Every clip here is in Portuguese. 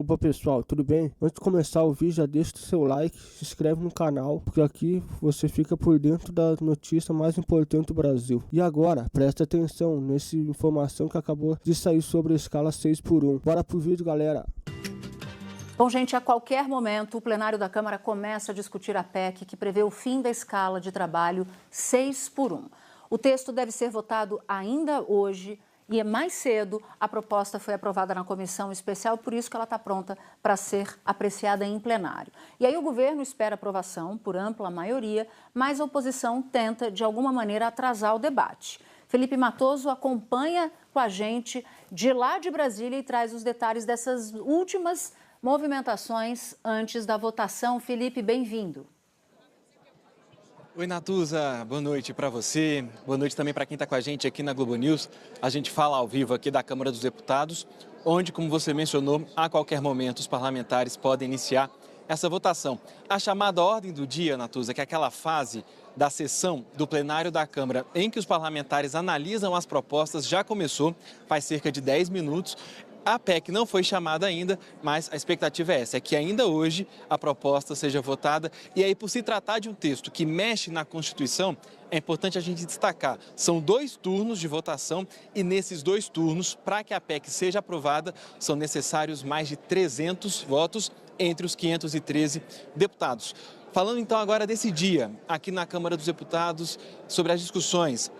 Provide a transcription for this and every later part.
Opa pessoal, tudo bem? Antes de começar o vídeo, já deixa o seu like, se inscreve no canal, porque aqui você fica por dentro da notícia mais importante do Brasil. E agora, presta atenção nessa informação que acabou de sair sobre a escala 6x1. Bora pro vídeo, galera! Bom, gente, a qualquer momento o plenário da Câmara começa a discutir a PEC que prevê o fim da escala de trabalho 6x1. O texto deve ser votado ainda hoje. E mais cedo, a proposta foi aprovada na comissão especial, por isso que ela está pronta para ser apreciada em plenário. E aí o governo espera aprovação por ampla maioria, mas a oposição tenta, de alguma maneira, atrasar o debate. Felipe Matoso acompanha com a gente de lá de Brasília e traz os detalhes dessas últimas movimentações antes da votação. Felipe, bem-vindo. Oi, Natuza, boa noite para você, boa noite também para quem está com a gente aqui na Globo News. A gente fala ao vivo aqui da Câmara dos Deputados, onde, como você mencionou, a qualquer momento os parlamentares podem iniciar essa votação. A chamada ordem do dia, Natuza, que é aquela fase da sessão do plenário da Câmara em que os parlamentares analisam as propostas, já começou, faz cerca de 10 minutos. A PEC não foi chamada ainda, mas a expectativa é essa, é que ainda hoje a proposta seja votada. E aí, por se tratar de um texto que mexe na Constituição, é importante a gente destacar, são 2 turnos de votação e nesses 2 turnos, para que a PEC seja aprovada, são necessários mais de 300 votos entre os 513 deputados. Falando então agora desse dia, aqui na Câmara dos Deputados, sobre as discussões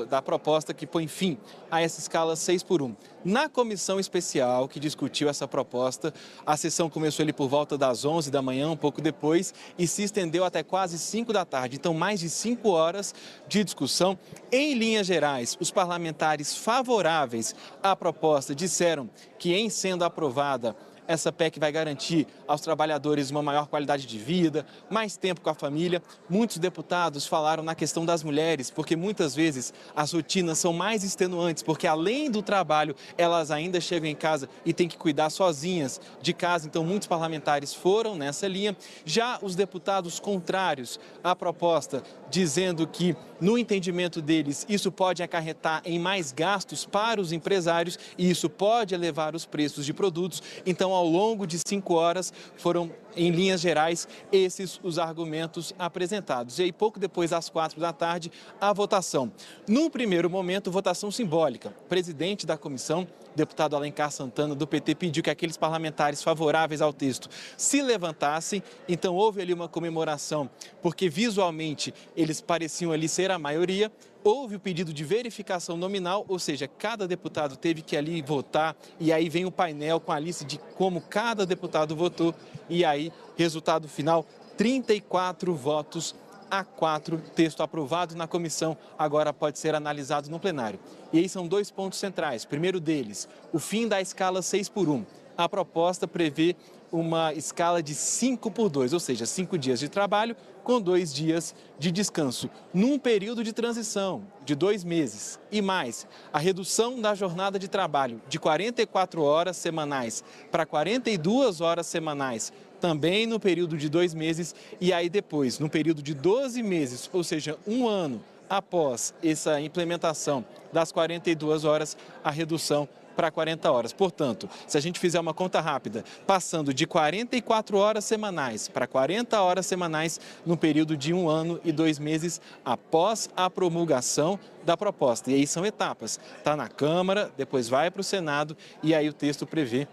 da proposta que põe fim a essa escala 6x1. Na comissão especial que discutiu essa proposta, a sessão começou ali por volta das 11 da manhã, um pouco depois, e se estendeu até quase 5 da tarde. Então, mais de 5 horas de discussão. Em linhas gerais, os parlamentares favoráveis à proposta disseram que, em sendo aprovada, essa PEC vai garantir aos trabalhadores uma maior qualidade de vida, mais tempo com a família. Muitos deputados falaram na questão das mulheres, porque muitas vezes as rotinas são mais extenuantes, porque além do trabalho, elas ainda chegam em casa e têm que cuidar sozinhas de casa. Então, muitos parlamentares foram nessa linha. Já os deputados contrários à proposta, dizendo que, no entendimento deles, isso pode acarretar em mais gastos para os empresários e isso pode elevar os preços de produtos. Então, ao longo de 5 horas, foram, em linhas gerais, esses os argumentos apresentados. E aí, pouco depois, às 4 da tarde, a votação. Num primeiro momento, votação simbólica. O presidente da comissão, deputado Alencar Santana, do PT, pediu que aqueles parlamentares favoráveis ao texto se levantassem. Então, houve ali uma comemoração, porque visualmente eles pareciam ali ser a maioria. Houve o pedido de verificação nominal, ou seja, cada deputado teve que ali votar e aí vem o painel com a lista de como cada deputado votou e aí, resultado final, 34 votos a 4, texto aprovado na comissão, agora pode ser analisado no plenário. E aí são 2 pontos centrais. Primeiro deles, o fim da escala 6x1. A proposta prevê uma escala de 5x2, ou seja, 5 dias de trabalho com 2 dias de descanso, num período de transição de 2 meses. E mais, a redução da jornada de trabalho de 44 horas semanais para 42 horas semanais, também no período de 2 meses, e aí depois, no período de 12 meses, ou seja, 1 ano após essa implementação das 42 horas, a redução para 40 horas. Portanto, se a gente fizer uma conta rápida, passando de 44 horas semanais para 40 horas semanais no período de 1 ano e 2 meses após a promulgação da proposta. E aí são etapas. Está na Câmara, depois vai para o Senado e aí o texto prevê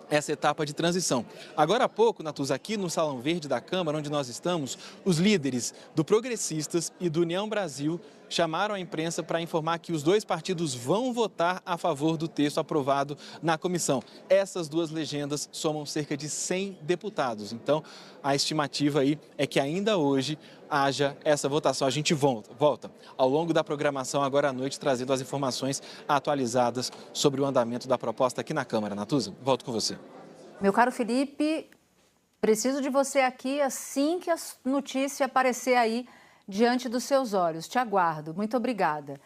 essa etapa de transição. Agora há pouco, Natuza, aqui no Salão Verde da Câmara, onde nós estamos, os líderes do Progressistas e do União Brasil chamaram a imprensa para informar que os 2 partidos vão votar a favor do texto aprovado na comissão. Essas 2 legendas somam cerca de 100 deputados. Então, a estimativa aí é que ainda hoje haja essa votação. A gente volta ao longo da programação agora à noite, trazendo as informações atualizadas sobre o andamento da proposta aqui na Câmara. Natuza, volto com você. Meu caro Felipe, preciso de você aqui assim que a notícia aparecer aí diante dos seus olhos. Te aguardo. Muito obrigada.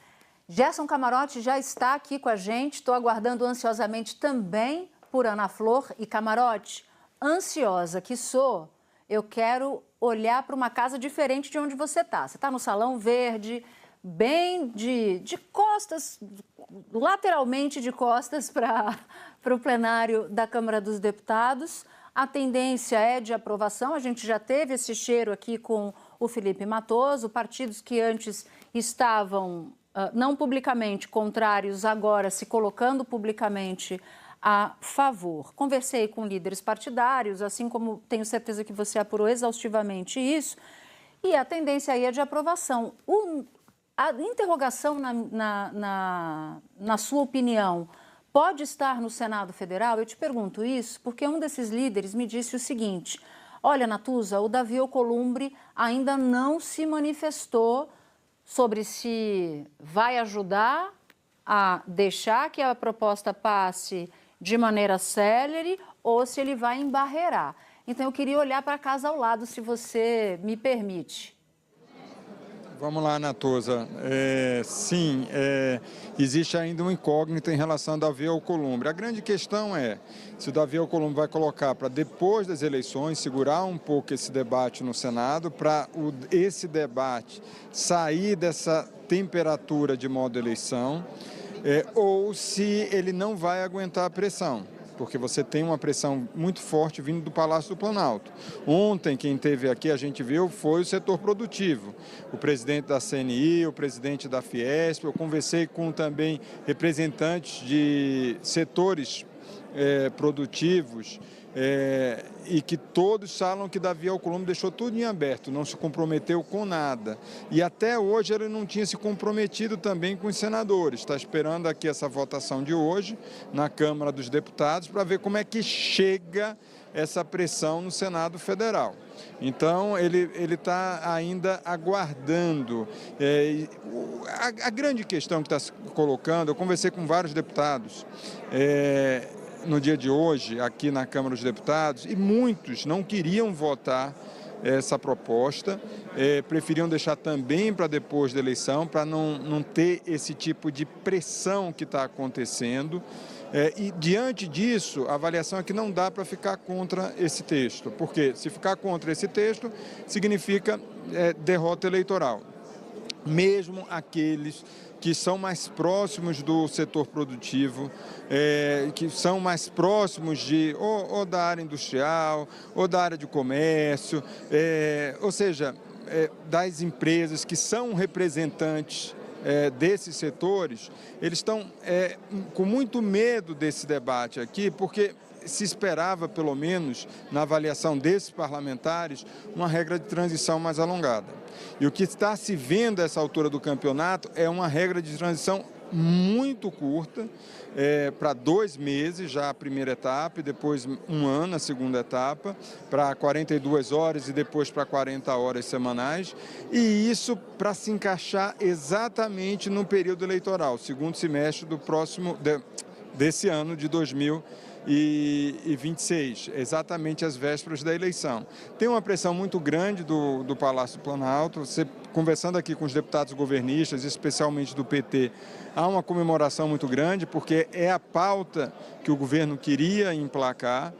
Gerson Camarote já está aqui com a gente. Estou aguardando ansiosamente também por Ana Flor. E Camarote, ansiosa que sou, eu quero olhar para uma casa diferente de onde você está. Você está no Salão Verde, bem de costas, lateralmente de costas para para o plenário da Câmara dos Deputados. A tendência é de aprovação. A gente já teve esse cheiro aqui com o Felipe Matoso. Partidos que antes estavam não publicamente contrários, agora se colocando publicamente a favor. Conversei com líderes partidários, assim como tenho certeza que você apurou exaustivamente isso, e a tendência aí é de aprovação. A interrogação, na sua opinião, pode estar no Senado Federal? Eu te pergunto isso porque um desses líderes me disse o seguinte: olha, Natuza, o Davi Alcolumbre ainda não se manifestou sobre se vai ajudar a deixar que a proposta passe de maneira célere ou se ele vai embarrear. Então, eu queria olhar para a casa ao lado, se você me permite. Vamos lá, Natuza. Sim, existe ainda uma incógnita em relação ao Davi Alcolumbre. A grande questão é se o Davi Alcolumbre vai colocar para depois das eleições, segurar um pouco esse debate no Senado, para esse debate sair dessa temperatura de modo eleição, ou se ele não vai aguentar a pressão, porque você tem uma pressão muito forte vindo do Palácio do Planalto. Ontem, quem esteve aqui, a gente viu, foi o setor produtivo. O presidente da CNI, o presidente da Fiesp, eu conversei com também representantes de setores produtivos, e que todos falam que Davi Alcolumbre deixou tudo em aberto, não se comprometeu com nada. E até hoje ele não tinha se comprometido também com os senadores. Está esperando aqui essa votação de hoje na Câmara dos Deputados para ver como é que chega essa pressão no Senado Federal. Então, ele está ainda aguardando. A grande questão que está se colocando, eu conversei com vários deputados, no dia de hoje, aqui na Câmara dos Deputados, e muitos não queriam votar essa proposta, preferiam deixar também para depois da eleição, para não ter esse tipo de pressão que está acontecendo. E, diante disso, a avaliação é que não dá para ficar contra esse texto, porque se ficar contra esse texto, significa derrota eleitoral. Mesmo aqueles que são mais próximos do setor produtivo, que são mais próximos ou da área industrial, ou da área de comércio, ou seja, das empresas que são representantes desses setores, eles estão com muito medo desse debate aqui, porque se esperava, pelo menos, na avaliação desses parlamentares, uma regra de transição mais alongada. E o que está se vendo a essa altura do campeonato é uma regra de transição muito curta, para 2 meses já a primeira etapa, e depois 1 ano a segunda etapa, para 42 horas e depois para 40 horas semanais, e isso para se encaixar exatamente no período eleitoral, segundo semestre desse ano de 2026, exatamente às vésperas da eleição. Tem uma pressão muito grande do Palácio do Planalto. Você, conversando aqui com os deputados governistas, especialmente do PT, há uma comemoração muito grande, porque é a pauta que o governo queria emplacar.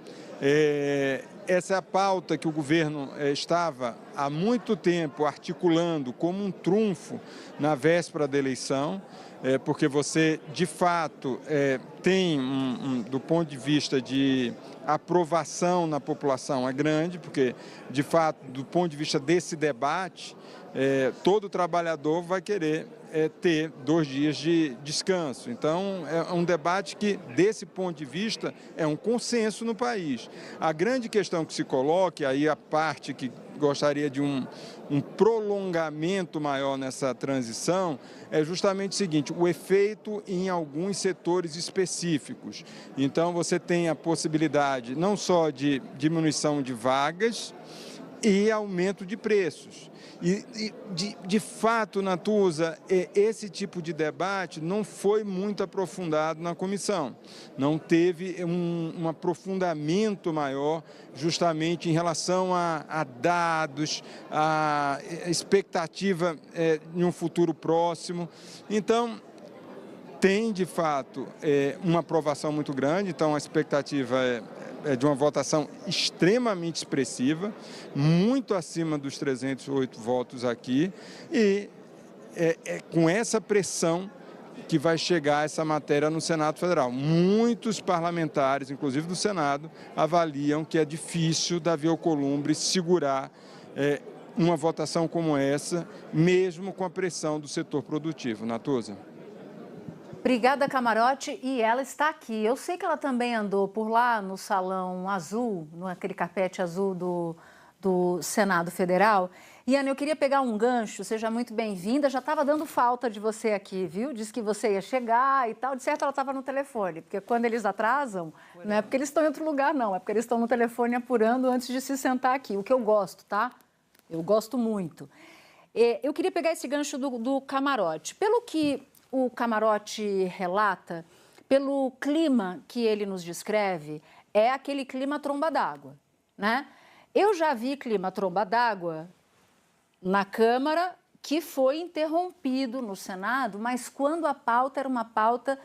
Essa é a pauta que o governo estava há muito tempo articulando como um trunfo na véspera da eleição, porque você, de fato, tem, do ponto de vista de aprovação na população, é grande, porque, de fato, do ponto de vista desse debate, todo trabalhador vai querer ter 2 dias de descanso. Então, é um debate que, desse ponto de vista, é um consenso no país. A grande questão que se coloca, aí a parte que gostaria de um prolongamento maior nessa transição, é justamente o seguinte: o efeito em alguns setores específicos. Então, você tem a possibilidade não só de diminuição de vagas e aumento de preços. E de fato, Natuza, esse tipo de debate não foi muito aprofundado na comissão. Não teve um aprofundamento maior justamente em relação a dados, a expectativa em um futuro próximo. Então, tem, de fato, uma aprovação muito grande, então a expectativa é de uma votação extremamente expressiva, muito acima dos 308 votos aqui, e com essa pressão que vai chegar essa matéria no Senado Federal. Muitos parlamentares, inclusive do Senado, avaliam que é difícil Davi Alcolumbre segurar uma votação como essa, mesmo com a pressão do setor produtivo. Natuza. Obrigada, Camarote. E ela está aqui. Eu sei que ela também andou por lá no salão azul, naquele carpete azul do Senado Federal. E, Ana, eu queria pegar um gancho, seja muito bem-vinda. Já estava dando falta de você aqui, viu? Disse que você ia chegar e tal. De certo, ela estava no telefone, porque quando eles atrasam, não é porque eles estão em outro lugar, não. É porque eles estão no telefone apurando antes de se sentar aqui. O que eu gosto, tá? Eu gosto muito. Eu queria pegar esse gancho do Camarote. Pelo que o Camarote relata, pelo clima que ele nos descreve, é aquele clima tromba d'água, né? Eu já vi clima tromba d'água na Câmara, que foi interrompido no Senado, mas quando a pauta era uma pauta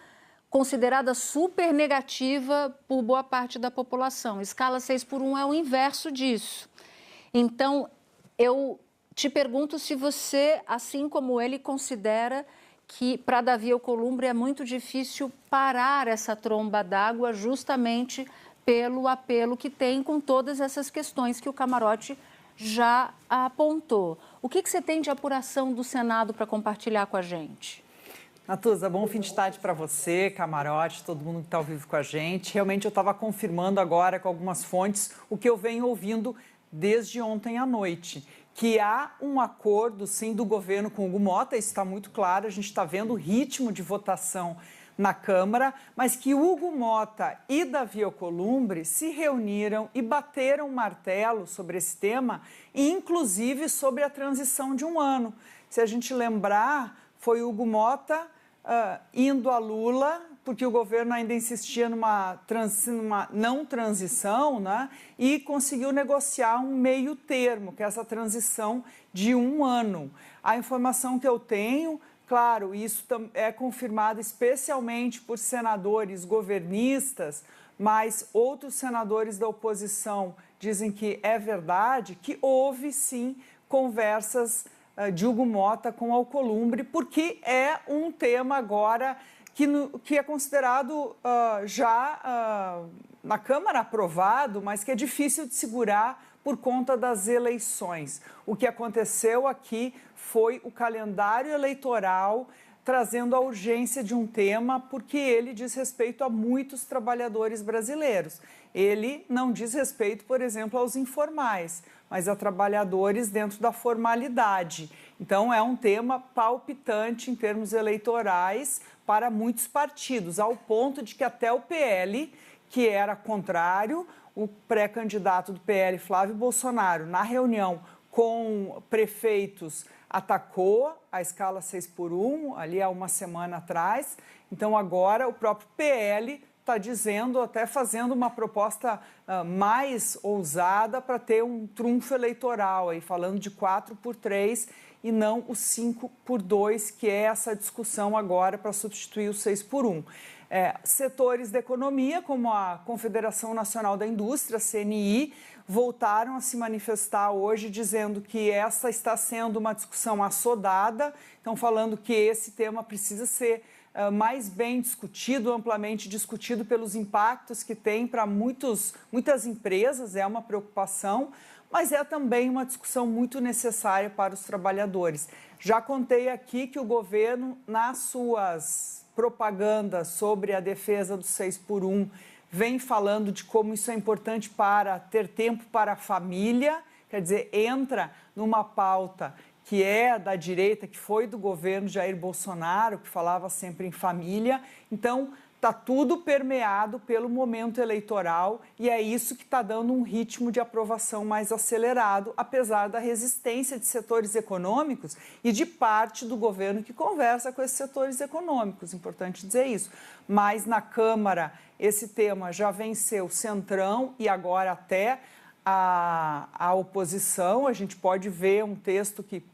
considerada super negativa por boa parte da população. Escala 6x1 é o inverso disso. Então, eu te pergunto se você, assim como ele, considera que para Davi Alcolumbre é muito difícil parar essa tromba d'água justamente pelo apelo que tem com todas essas questões que o Camarote já apontou. O que você tem de apuração do Senado para compartilhar com a gente? Natuza, bom fim de tarde para você, Camarote, todo mundo que está ao vivo com a gente. Realmente eu estava confirmando agora com algumas fontes o que eu venho ouvindo desde ontem à noite, que há um acordo, sim, do governo com o Hugo Mota, isso está muito claro, a gente está vendo o ritmo de votação na Câmara, mas que Hugo Mota e Davi Alcolumbre se reuniram e bateram o martelo sobre esse tema, e inclusive sobre a transição de um ano. Se a gente lembrar, foi Hugo Mota indo a Lula, porque o governo ainda insistia numa não transição, né? E conseguiu negociar um meio termo, que é essa transição de um ano. A informação que eu tenho, claro, isso é confirmado especialmente por senadores governistas, mas outros senadores da oposição dizem que é verdade, que houve sim conversas de Hugo Mota com Alcolumbre, porque é um tema agora que é considerado já na Câmara aprovado, mas que é difícil de segurar por conta das eleições. O que aconteceu aqui foi o calendário eleitoral trazendo a urgência de um tema, porque ele diz respeito a muitos trabalhadores brasileiros. Ele não diz respeito, por exemplo, aos informais, mas a trabalhadores dentro da formalidade. Então, é um tema palpitante em termos eleitorais para muitos partidos, ao ponto de que até o PL, que era contrário, o pré-candidato do PL, Flávio Bolsonaro, na reunião com prefeitos, atacou a escala 6x1, ali há uma semana atrás. Então, agora, o próprio PL está dizendo, até fazendo uma proposta mais ousada para ter um trunfo eleitoral, aí, falando de 4x3 e não o 5x2, que é essa discussão agora para substituir o 6x1. Setores da economia, como a Confederação Nacional da Indústria, CNI, voltaram a se manifestar hoje dizendo que essa está sendo uma discussão assodada, estão falando que esse tema precisa ser mais bem discutido, amplamente discutido pelos impactos que tem para muitas empresas, é uma preocupação, mas é também uma discussão muito necessária para os trabalhadores. Já contei aqui que o governo, nas suas propagandas sobre a defesa do 6x1, vem falando de como isso é importante para ter tempo para a família, quer dizer, entra numa pauta que é da direita, que foi do governo Jair Bolsonaro, que falava sempre em família. Então, está tudo permeado pelo momento eleitoral e é isso que está dando um ritmo de aprovação mais acelerado, apesar da resistência de setores econômicos e de parte do governo que conversa com esses setores econômicos, importante dizer isso. Mas na Câmara esse tema já venceu o Centrão e agora até a oposição. A gente pode ver um texto que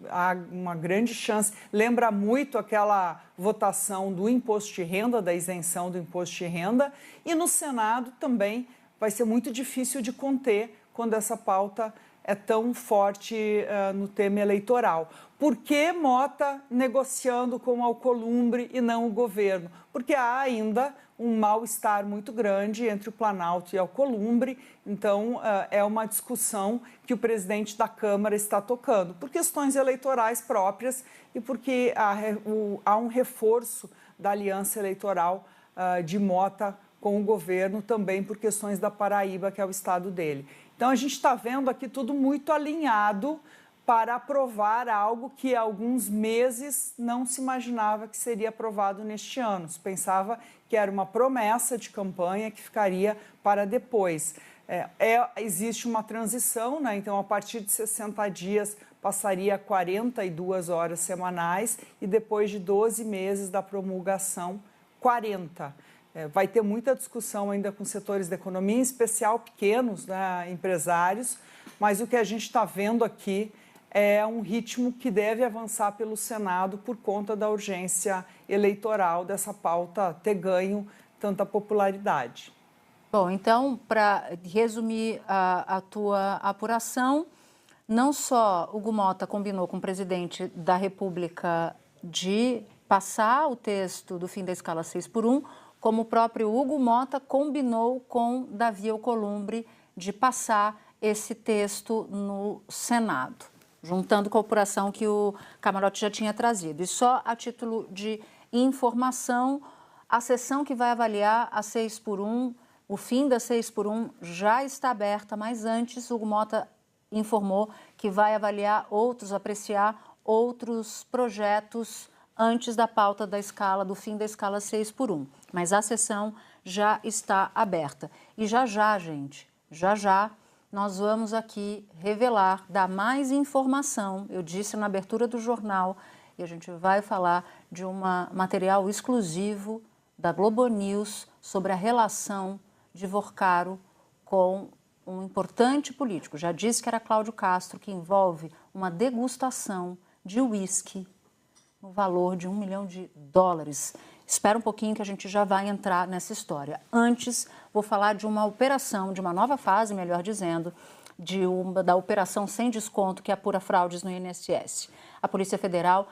há uma grande chance, lembra muito aquela votação do imposto de renda, da isenção do imposto de renda, e no Senado também vai ser muito difícil de conter quando essa pauta é tão forte no tema eleitoral. Por que Mota negociando com o Alcolumbre e não o governo? Porque há ainda um mal-estar muito grande entre o Planalto e o Alcolumbre, então é uma discussão que o presidente da Câmara está tocando, por questões eleitorais próprias e porque há um reforço da aliança eleitoral de Mota com o governo, também por questões da Paraíba, que é o estado dele. Então, a gente está vendo aqui tudo muito alinhado para aprovar algo que há alguns meses não se imaginava que seria aprovado neste ano. Se pensava que era uma promessa de campanha que ficaria para depois. Existe uma transição, né? Então, a partir de 60 dias, passaria a 42 horas semanais e depois de 12 meses da promulgação, 40. Vai ter muita discussão ainda com setores da economia, em especial pequenos, né, empresários, mas o que a gente está vendo aqui é um ritmo que deve avançar pelo Senado por conta da urgência eleitoral dessa pauta ter ganho tanta popularidade. Bom, então, para resumir a tua apuração, não só Hugo Mota combinou com o presidente da República de passar o texto do fim da escala 6x1, como o próprio Hugo Mota combinou com Davi Alcolumbre de passar esse texto no Senado, juntando com a apuração que o Camarote já tinha trazido. E só a título de informação, a sessão que vai avaliar a 6x1, o fim da 6x1 já está aberta, mas antes Hugo Mota informou que vai apreciar outros projetos antes da pauta da escala, do fim da escala 6x1. Mas a sessão já está aberta. E já, gente, nós vamos aqui revelar, dar mais informação. Eu disse na abertura do jornal, e a gente vai falar de um material exclusivo da Globo News sobre a relação de Vorcaro com um importante político. Já disse que era Cláudio Castro, que envolve uma degustação de uísque no valor de $1 milhão. Espera um pouquinho que a gente já vai entrar nessa história. Antes, vou falar de uma operação, de uma nova fase, melhor dizendo, da operação sem desconto que apura fraudes no INSS. A Polícia Federal